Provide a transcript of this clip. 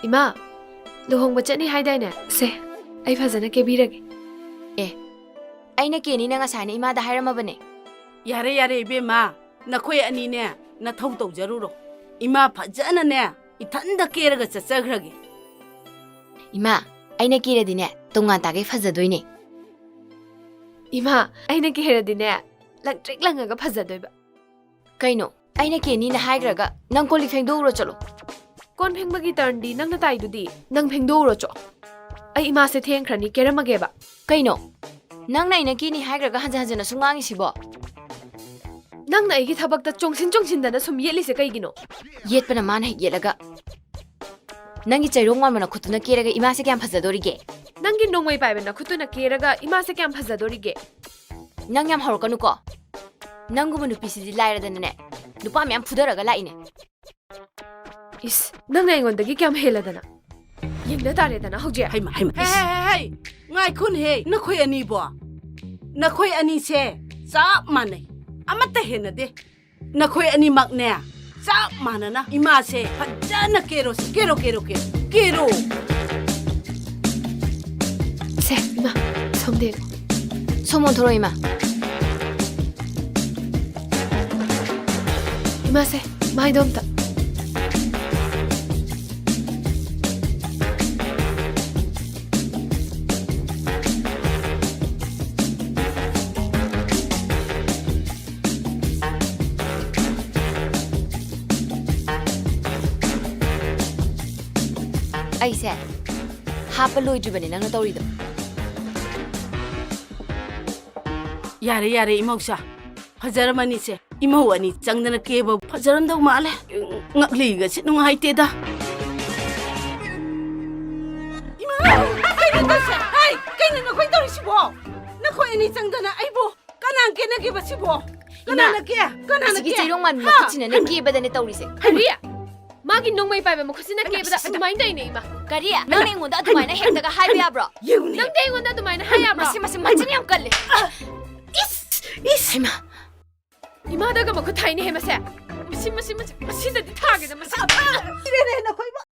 이마, luhongba chani haidai se ai phajana kebirage. ꯑꯩꯅ ꯀꯦꯅꯤꯅ ꯉꯁꯥꯏꯅ ꯏꯃꯥꯗ ꯍꯥꯏꯔꯝꯃꯕꯅꯦ. ꯌꯥꯔꯦ ꯌꯥꯔꯦ 이베마 나코이 아니네 나ꯊꯧ ꯇꯧꯖꯔꯨꯔꯣ 이마ꯐꯖꯅꯅꯦ 이탄다 깨라가 ꯆꯠꯆꯈ꯭ꯔꯒꯦ. 이마, ꯑꯩꯅ ꯀꯦꯔꯗꯤꯅꯦ ꯇꯣꯉꯥꯟ ꯇꯥꯒꯩ ꯐꯖꯗꯣꯏꯅꯦ. Ima, aina keradine langtrik langaga phajadoiba. ꯀꯩꯅꯣ ꯑꯩꯅ ꯀꯦꯅꯤꯅ ꯍꯥꯏꯈ꯭ꯔꯒ ꯅꯪ ꯀꯣꯜꯂꯤꯛ ꯐꯦꯡꯗꯣꯛꯎꯔꯣ ꯆꯠꯂꯣ. Kon phengbagi turndi nangna taidudi nang phengdouro cho. Ai ima se thengkhrani keramageba. ꯀꯩꯅꯣ ꯅꯪꯅ ꯑꯩꯅ ꯀꯦꯅꯤ ꯍꯥꯏꯈ꯭ꯔꯒ ꯍꯟꯖꯟ ꯍꯟꯖꯟꯅ ꯁꯨꯝ ꯉꯥꯡꯉꯤꯁꯤꯕꯣ. Nangna aigi thabakta chongsin sum yelise kaigino. ꯌꯦꯠꯄꯅ ꯃꯥꯅ ꯍꯦꯛ ꯌꯦꯠꯂꯒ ꯅꯪꯒꯤ ꯆꯩꯔꯣꯡ ꯃꯥꯟꯕꯅ ꯈꯨꯠꯇꯨꯅ ꯀꯦꯔꯒ ꯏꯃꯥꯁꯦ ꯀꯌꯥꯝ ꯐꯖꯗꯣꯔꯤꯒꯦ. Nangi nongmai paibena khutuna keraga ima se kyam phajadorige. ꯅꯪ ꯌꯥꯝ ꯍꯧꯔꯛꯀꯅꯨꯀꯣ. ꯅꯪꯒꯨꯝꯕ ꯅꯨꯄꯤꯁꯤꯗꯤ ꯂꯥꯏꯔꯗꯅꯅꯦ ꯅꯨꯄꯥ ꯃꯌꯥꯝ ꯐꯨꯗꯔꯒ ꯂꯥꯛꯏꯅꯦ. Is nangna ingondagi kyam heladana. Yengna taredana hauje. 하이마 헤이 nga이khun he 나코이 아니보 나코이 아니세 ꯆꯞ 마네 아마따 해나데 나코이 아니 막네 ꯆꯞ 마나나 이마세 फजana 깨로 Se ima somde. 소문 들어 이마. Ima se mai domta. ꯑꯩꯁꯦ ꯍꯥꯞꯄ ꯂꯣꯏꯗ꯭ꯔꯤꯕꯅꯦ ꯅꯪꯅ ꯇꯧꯔꯤꯗꯣ. 야래 야래 이모사 फजरमनीसे इमौ अनि चंगदना केबो फजरमदौ माले ngakliga sit nungai teda ima hai kaina na khoi tori sibo na khoi ani changdana aibo kanang ke na ke basibo kanana ke ꯑꯁꯤꯒꯤ ꯆꯩꯔꯣꯡ ꯃꯥꯟꯕ ꯈꯨꯠꯁꯤꯅꯅꯦ ꯀꯦꯕꯗꯅꯦ ꯇꯧꯔꯤꯁꯦ. Hariya. Magi nongmai paiba makhusina kebada adumaina ine ima. ꯀꯔꯤ ꯅꯪꯅ ꯑꯩꯉꯣꯟꯗ ꯑꯗꯨꯃꯥꯏꯅ ꯍꯦꯛꯇꯒ ꯍꯥꯏꯕ ꯌꯥꯕ꯭ꯔꯣ. yeuni Nang de ingonda adumaina hayabra. ꯃꯁꯤ ꯃꯆꯤꯟ ꯌꯥꯝ ꯀꯜꯂꯦ. is ꯍꯩꯃꯥ Ima daga makhu thaini he mase. Masi da di thage da masi. ire na khoi